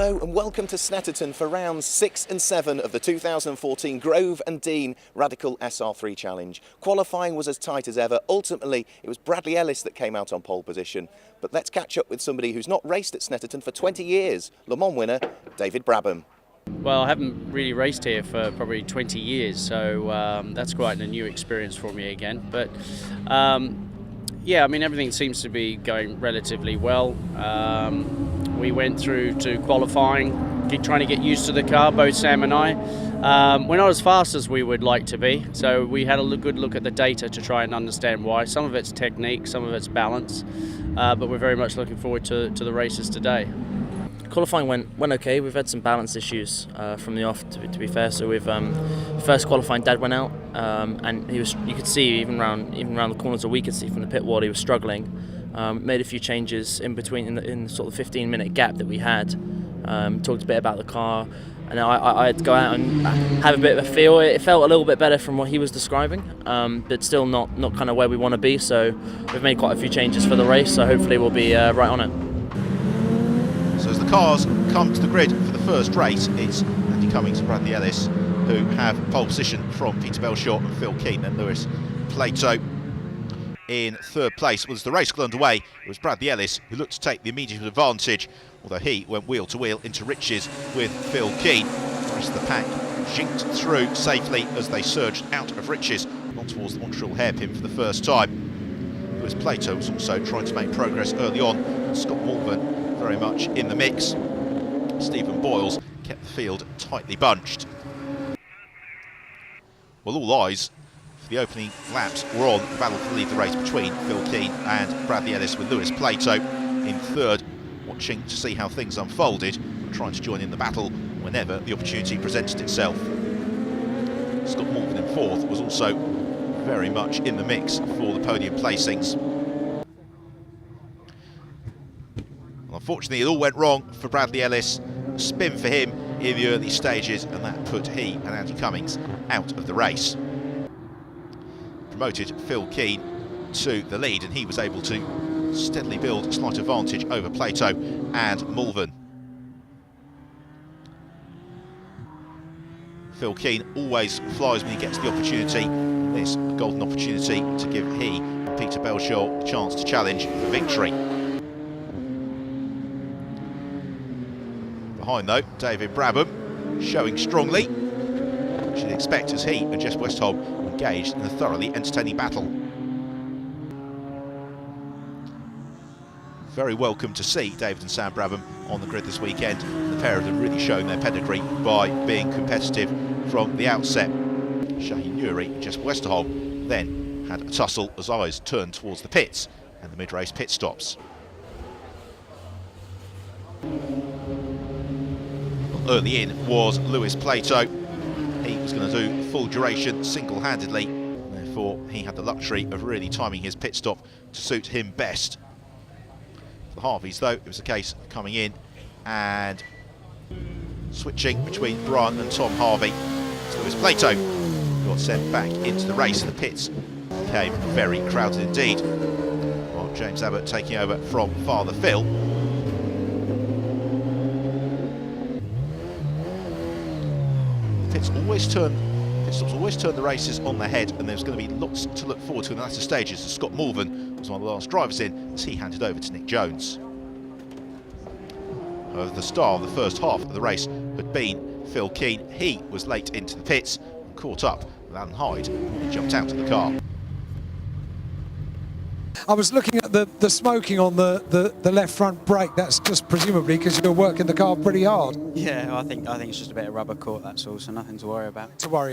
Hello and welcome to Snetterton for rounds 6 and 7 of the 2014 Grove and Dean Radical SR3 Challenge. Qualifying was as tight as ever. Ultimately, it was Bradley Ellis that came out on pole position. But let's catch up with somebody who's not raced at Snetterton for 20 years. Le Mans winner, David Brabham. Well, I haven't really raced here for probably 20 years, so that's quite a new experience for me again. But yeah, I mean, everything seems to be going relatively well. We went through to qualifying, trying to get used to the car, both Sam and I. We're not as fast as we would like to be, so we had a good look at the data to try and understand why. Some of it's technique, some of it's balance, but we're very much looking forward to the races today. Qualifying went okay. We've had some balance issues from the off, to be fair. So we've first qualifying, Dad went out, and you could see even around the corners that we could see from the pit wall, he was struggling. Made a few changes in between in the sort of 15-minute gap that we had. Talked a bit about the car, and I had to go out and have a bit of a feel. It felt a little bit better from what he was describing, but still not kind of where we want to be. So we've made quite a few changes for the race. So hopefully we'll be right on it. So as the cars come to the grid for the first race, it's Andy Cummings and Bradley Ellis who have pole position from Peter Belshaw and Phil Keane and Lewis Plato in third place. Well, as the race got underway, it was Bradley Ellis who looked to take the immediate advantage, although he went wheel to wheel into riches with Phil Keane. The rest of the pack jinked through safely as they surged out of riches on towards the Montreal hairpin for the first time. Lewis Plato was also trying to make progress early on. Scott Malvern very much in the mix. Stephen Boyles kept the field tightly bunched. Well, all eyes for the opening laps were on the battle to lead the race between Phil Keane and Bradley Ellis, with Lewis Plato in third, watching to see how things unfolded, trying to join in the battle whenever the opportunity presented itself. Scott Malvern in fourth was also very much in the mix for the podium placings. Unfortunately, it all went wrong for Bradley Ellis. A spin for him in the early stages, and that put he and Andy Cummings out of the race. Promoted Phil Keane to the lead, and he was able to steadily build a slight advantage over Plato and Malvern. Phil Keane always flies when he gets the opportunity. This a golden opportunity to give he and Peter Belshaw a chance to challenge for victory. Behind though, David Brabham showing strongly, which you'd expect as he and Jeff Westholm engaged in a thoroughly entertaining battle. Very welcome to see David and Sam Brabham on the grid this weekend. The pair of them really showing their pedigree by being competitive from the outset. Shaheen Nuri and Jeff Westerholm then had a tussle as eyes turned towards the pits and the mid-race pit stops. Early in was Lewis Plato. He was going to do full duration single-handedly, therefore he had the luxury of really timing his pit stop to suit him best. For the Harveys though, it was a case of coming in and switching between Brian and Tom Harvey. So Lewis Plato got sent back into the race, and the pits became very crowded indeed, while James Abbott taking over from Father Phil. Pit stops always turn the races on their head, and there's going to be lots to look forward to in the latter stages, as Scott Malvern was one of the last drivers in as he handed over to Nick Jones. However, the star of the first half of the race had been Phil Keane. He was late into the pits and caught up with Alan Hyde when he jumped out of the car. I was looking at the smoking on the left front brake. That's just presumably because you're working the car pretty hard. Yeah, I think it's just a bit of rubber coat, that's all, so nothing to worry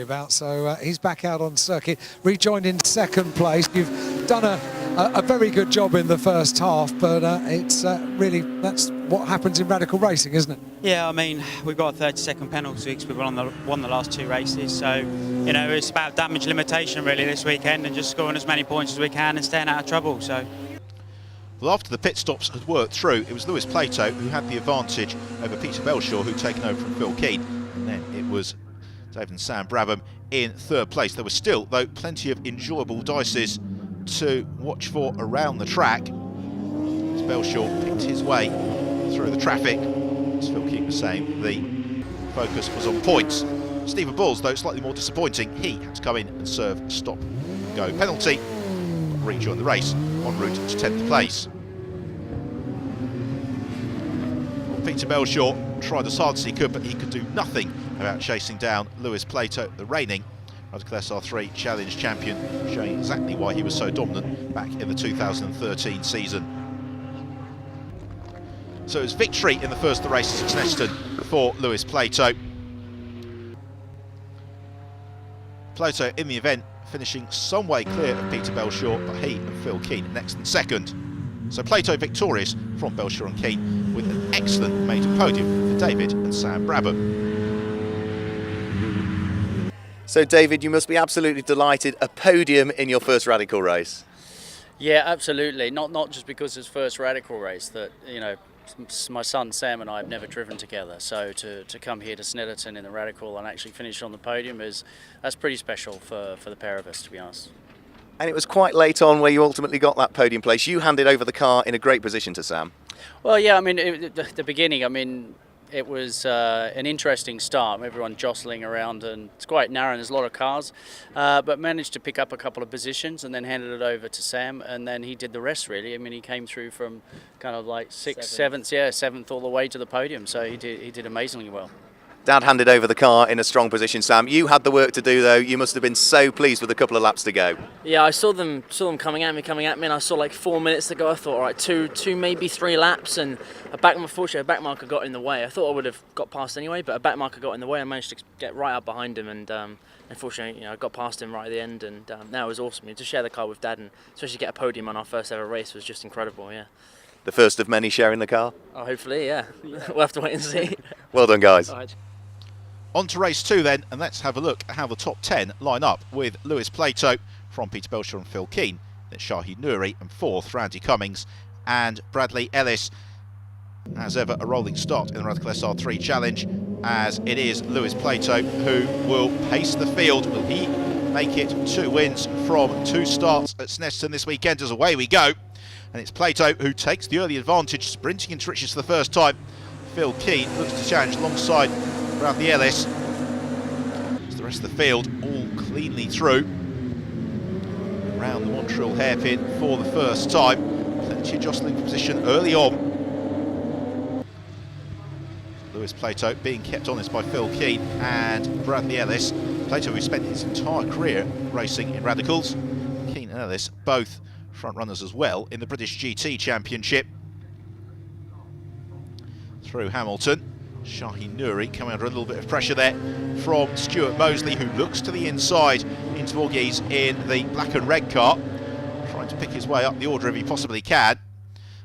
about. So he's back out on circuit, rejoined in second place. You've done a very good job in the first half, but it's really, that's what happens in radical racing, isn't it? Yeah, I mean, we've got a 30-second penalty because we've won the last two races, so you know, it's about damage limitation really this weekend, and just scoring as many points as we can and staying out of trouble. So. Well, after the pit stops had worked through, it was Lewis Plato who had the advantage over Peter Belshaw, who'd taken over from Phil Keane, and then it was David and Sam Brabham in third place. There was still, though, plenty of enjoyable dices to watch for around the track. As Belshaw picked his way through the traffic as Phil Keane was saying, the focus was on points. Stephen Bulls, though, slightly more disappointing. He had to come in and serve stop-go penalty, but rejoin the race en route to 10th place. Well, Peter Belshaw tried as hard as he could, but he could do nothing about chasing down Lewis Plato, the reigning Radical SR3 Challenge champion, showing exactly why he was so dominant back in the 2013 season. So it was victory in the first of the races at Snetterton for Lewis Plato. Plato in the event finishing some way clear of Peter Belshaw, but he and Phil Keane next and second. So Plato victorious from Belshaw and Keane, with an excellent maiden podium for David and Sam Brabham. So David, you must be absolutely delighted, a podium in your first Radical race. Yeah, absolutely. Not just because it's first Radical race that, you know, my son Sam and I have never driven together, so to come here to Snetterton in the Radical and actually finish on the podium that's pretty special for the pair of us, to be honest. And it was quite late on where you ultimately got that podium place. You handed over the car in a great position to Sam. Well, yeah, I mean, the beginning, I mean, it was an interesting start, everyone jostling around, and it's quite narrow and there's a lot of cars, but managed to pick up a couple of positions and then handed it over to Sam, and then he did the rest really. I mean, he came through from kind of like seventh all the way to the podium, so he did amazingly well. Dad handed over the car in a strong position, Sam. You had the work to do though. You must have been so pleased with a couple of laps to go. Yeah, I saw them coming at me, and I saw like 4 minutes to go. I thought, all right, two, maybe 3 laps, and unfortunately a back marker got in the way. I thought I would have got past anyway, but a back marker got in the way. I managed to get right up behind him, and unfortunately, you know, I got past him right at the end, and that was awesome. To share the car with Dad, and especially get a podium on our first ever race, was just incredible. Yeah. The first of many sharing the car? Oh, hopefully, yeah. We'll have to wait and see. Well done, guys. All right. On to race 2 then, and let's have a look at how the top 10 line up, with Lewis Plato from Peter Belshaw and Phil Keane, then Shahid Nouri, and 4th Randy Cummings and Bradley Ellis. As ever, a rolling start in the Radical SR3 Challenge, as it is Lewis Plato who will pace the field. Will he make it 2 wins from 2 starts at Snetterton this weekend? As away we go, and it's Plato who takes the early advantage, sprinting into riches for the first time. Phil Keane looks to challenge alongside Bradley Ellis. As the rest of the field all cleanly through around the Montreal hairpin for the first time. Plenty of jostling for position early on. Lewis Plato being kept honest by Phil Keane and Bradley Ellis. Plato, who spent his entire career racing in Radicals. Keane and Ellis both front runners as well in the British GT Championship. Through Hamilton, Shahid Nouri coming under a little bit of pressure there from Stuart Mosley, who looks to the inside into Vorgees in the black and red car, trying to pick his way up the order if he possibly can,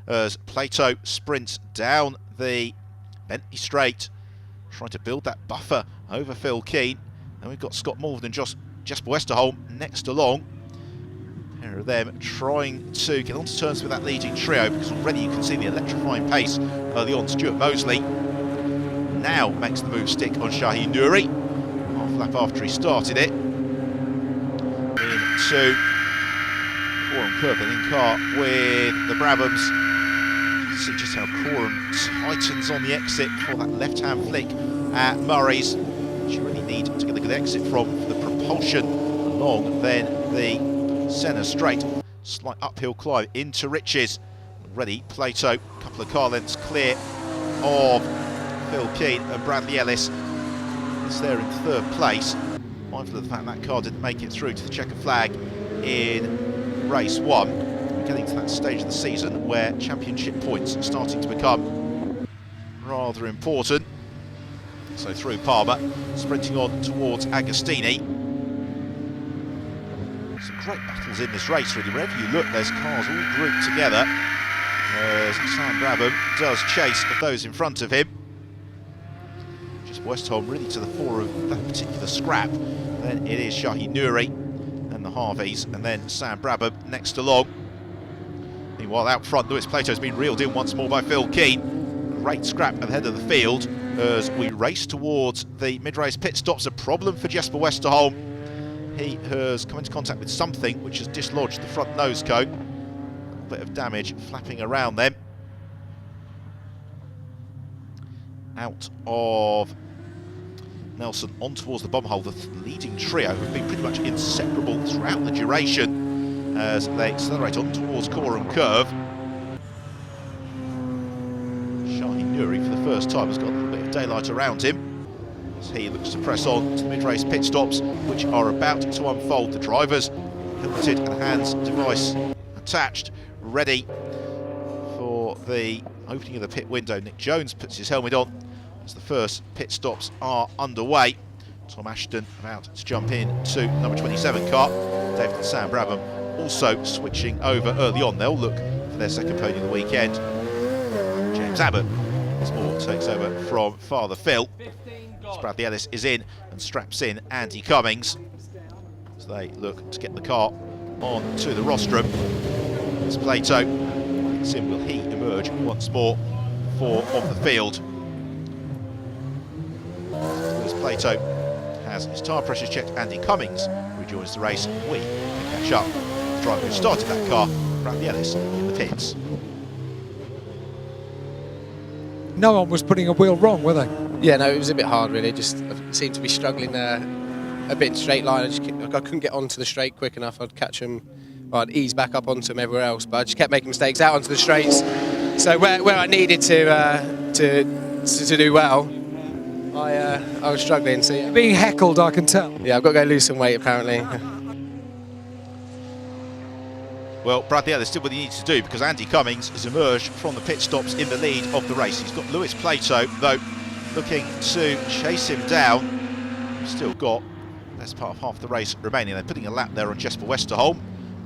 as Plato sprints down the Bentley Straight, trying to build that buffer over Phil Keane. And we've got Scott Morvan and Jasper Westerholm next along. Pair of them trying to get onto terms with that leading trio, because already you can see the electrifying pace early on. Stuart Mosley now makes the move stick on Shahid Nouri, half lap after he started it. Into Coram Curb and in car with the Brabhams. You can see just how Coram tightens on the exit for that left-hand flick at Murray's, which you really need to get a good exit from for the propulsion along then the centre straight. Slight uphill climb into Riches. Already Plato, a couple of car lengths clear of Phil Keane, and Bradley Ellis is there in 3rd place. Mindful of the fact that car didn't make it through to the checker flag in race 1. We're getting to that stage of the season where championship points are starting to become rather important. So through Palmer, sprinting on towards Agostini. Some great battles in this race really. Wherever you look, there's cars all grouped together, as Sam Brabham does chase of those in front of him. Westholm really to the fore of that particular scrap. Then it is Shahid Nouri and the Harveys, and then Sam Brabham next along. Meanwhile, out front, Lewis Plato's been reeled in once more by Phil Keane. Great scrap at the head of the field as we race towards the mid-race pit stops. A problem for Jasper Westerholm. He has come into contact with something which has dislodged the front nose cone. A little bit of damage flapping around them. out of Nelson on towards the bomb hole. The leading trio have been pretty much inseparable throughout the duration as they accelerate on towards Coram Curve. Shahin Nuri for the first time has got a little bit of daylight around him as he looks to press on to the mid-race pit stops, which are about to unfold. The drivers, helmeted and hands device attached, ready for the opening of the pit window. Nick Jones puts his helmet on as the first pit stops are underway. Tom Ashton about to jump in to number 27 car. David and Sam Brabham also switching over early on. They'll look for their second podium of the weekend. James Abbott takes over from Father Phil. As Bradley Ellis is in and straps in Andy Cummings. So they look to get the car on to the rostrum. As Plato gets in, will he emerge once more for on the field? As Plato has his tyre pressures checked, Andy Cummings rejoins the race. We can catch up. The driver who started that car, Bradley Ellis, in the pits. No one was putting a wheel wrong, were they? Yeah, no, it was a bit hard really. Just I seemed to be struggling a bit in straight line. I couldn't get onto the straight quick enough. I'd catch them, I'd ease back up onto them everywhere else, but I just kept making mistakes out onto the straights. So where I needed to do well, I was struggling. So yeah. Being heckled, I can tell. Yeah, I've got to go lose some weight apparently. Well, Bradley Ellis did what he needed to do because Andy Cummings has emerged from the pit stops in the lead of the race. He's got Lewis Plato, though, looking to chase him down. He's still got the best part of half the race remaining. They're putting a lap there on Jesper Westerholm,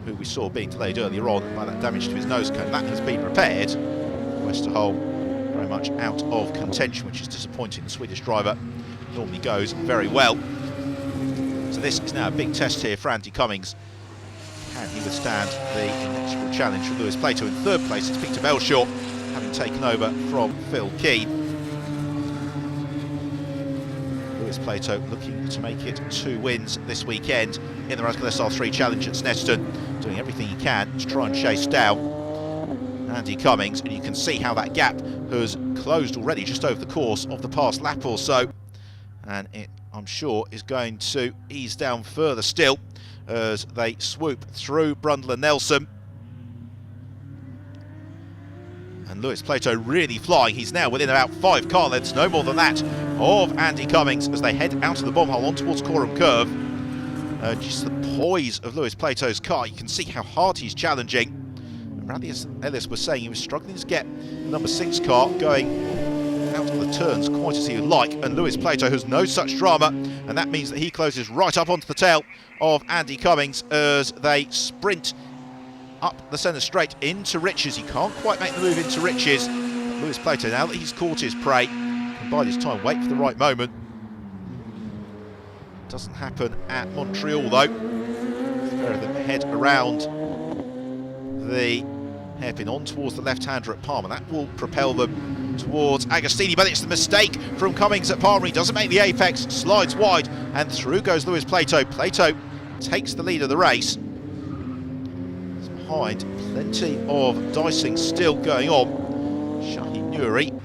who we saw being delayed earlier on by that damage to his nose cone. That has been repaired. Westerholm very much out of contention, which is disappointing. The Swedish driver normally goes very well. So this is now a big test here for Andy Cummings. Can he withstand the inexorable challenge from Lewis Plato? In third place, it's Peter Belshaw, having taken over from Phil Keane. Lewis Plato looking to make it 2 wins this weekend in the Radical SR3 Challenge at Snetterton, doing everything he can to try and chase down Andy Cummings, and you can see how that gap has closed already just over the course of the past lap or so, and it, I'm sure, is going to ease down further still as they swoop through Brundle and Nelson. And Lewis Plato really flying. He's now within about 5 car lengths, no more than that, of Andy Cummings as they head out of the bomb hole on towards Coram Curve. Just the poise of Lewis Plato's car, you can see how hard he's challenging. And Bradley Ellis was saying he was struggling to get the number 6 car going out of the turns quite as he would like, and Lewis Plato has no such drama, and that means that he closes right up onto the tail of Andy Cummings as they sprint up the centre straight into Riches. He can't quite make the move into Riches. Lewis Plato, now that he's caught his prey, can bide his time, wait for the right moment. Doesn't happen at Montreal though. The pair of them head around the hairpin on towards the left-hander at Palmer. That will propel them towards Agostini, but it's the mistake from Cummings at Palmer. He doesn't make the apex, slides wide, and through goes Lewis Plato. Plato takes the lead of the race. It's behind, plenty of dicing still going on. Shahin Nuri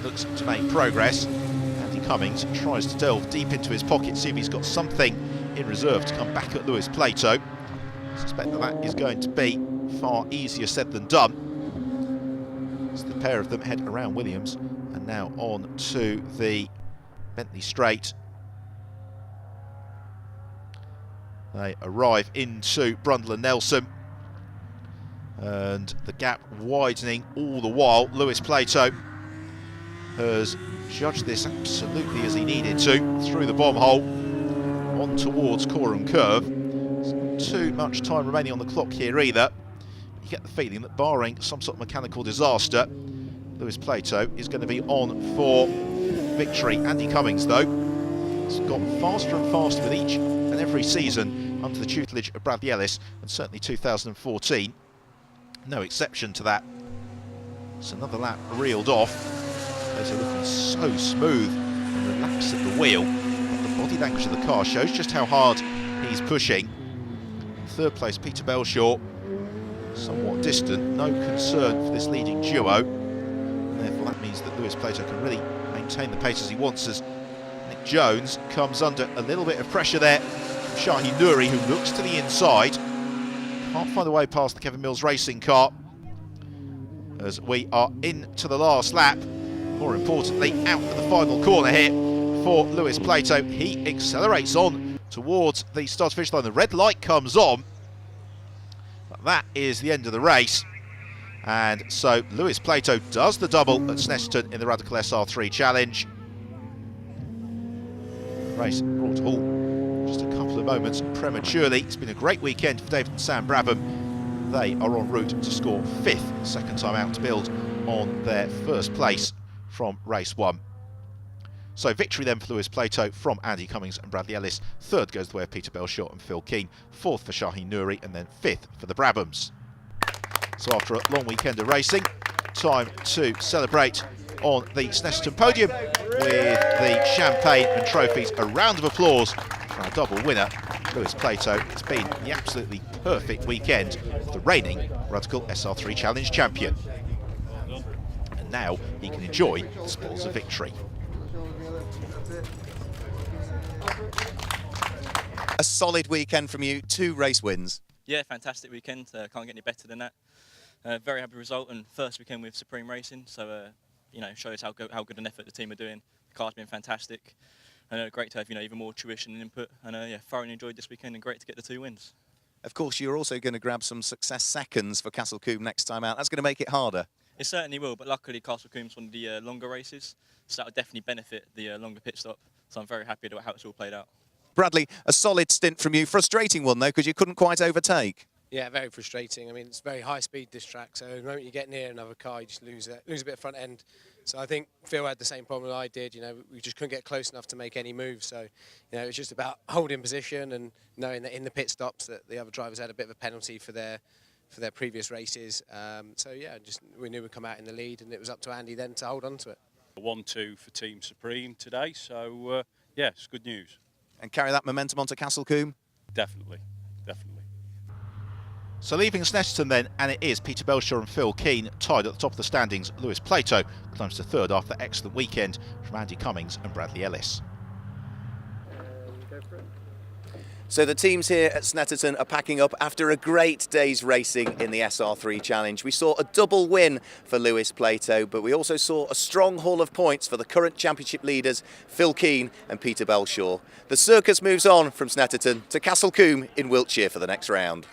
looks to make progress. Andy Cummings tries to delve deep into his pocket, see if he's got something in reserve to come back at Lewis Plato. I suspect that is going to be far easier said than done. So the pair of them head around Williams and now on to the Bentley Straight. They arrive into Brundle and Nelson, and the gap widening all the while. Lewis Plato has judged this absolutely as he needed to through the bomb hole on towards Coram Curve. There's not too much time remaining on the clock here either. You get the feeling that barring some sort of mechanical disaster, Lewis Plato is going to be on for victory. Andy Cummings though has gone faster and faster with each and every season under the tutelage of Bradley Ellis, and certainly 2014 no exception to that. It's another lap reeled off. Plato looking so smooth and relaxed at the wheel. The body language of the car shows just how hard he's pushing. Third place Peter Belshaw, somewhat distant, no concern for this leading duo. And therefore that means that Lewis Plato can really maintain the pace as he wants, as Nick Jones comes under a little bit of pressure there from Shaheen Nouri, who looks to the inside. Can't find a way past the Kevin Mills racing car as we are into the last lap. More importantly, out of the final corner here for Lewis Plato. He accelerates on towards the start finish line. The red light comes on, but that is the end of the race. And so Lewis Plato does the double at Snetterton in the Radical SR3 Challenge. Race brought to halt just a couple of moments prematurely. It's been a great weekend for David and Sam Brabham. They are en route to score 5th, second time out to build on their first place from race 1. So victory then for Lewis Plato from Andy Cummings and Bradley Ellis. Third goes the way of Peter Belshaw and Phil Keane. Fourth for Shaheen Nouri, and then 5th for the Brabhams. So after a long weekend of racing, time to celebrate on the Snetterton podium with the champagne and trophies. A round of applause for our double winner, Lewis Plato. It's been the absolutely perfect weekend for the reigning Radical SR3 Challenge champion. And now he can enjoy the spoils of victory. A solid weekend from you, 2 race wins. Yeah, fantastic weekend. Can't get any better than that. Very happy result, and first weekend with Supreme Racing. So you know, shows how good an effort the team are doing. The car's been fantastic, and great to have even more tuition and input. And yeah, thoroughly enjoyed this weekend, and great to get the 2 wins. Of course, you're also going to grab some success seconds for Castle Combe next time out. That's going to make it harder. It certainly will, but luckily Castle Combe's one of the longer races, so that will definitely benefit the longer pit stop. So I'm very happy about how it's all played out. Bradley, a solid stint from you. Frustrating one, though, because you couldn't quite overtake. Yeah, very frustrating. I mean, it's very high speed, this track, so the moment you get near another car, you just lose a bit of front end. So I think Phil had the same problem that I did. You know, we just couldn't get close enough to make any moves. So, you know, it was just about holding position and knowing that in the pit stops that the other drivers had a bit of a penalty for their previous races. So yeah, we knew we'd come out in the lead, and it was up to Andy then to hold on to it. 1-2 for Team Supreme today, so yeah, it's good news. And carry that momentum onto Castle Combe? Definitely, definitely. So leaving Snetterton then, and it is Peter Belshaw and Phil Keane tied at the top of the standings. Lewis Plato climbs to 3rd after the excellent weekend from Andy Cummings and Bradley Ellis. So the teams here at Snetterton are packing up after a great day's racing in the SR3 Challenge. We saw a double win for Lewis Plato, but we also saw a strong haul of points for the current championship leaders, Phil Keane and Peter Belshaw. The circus moves on from Snetterton to Castle Combe in Wiltshire for the next round.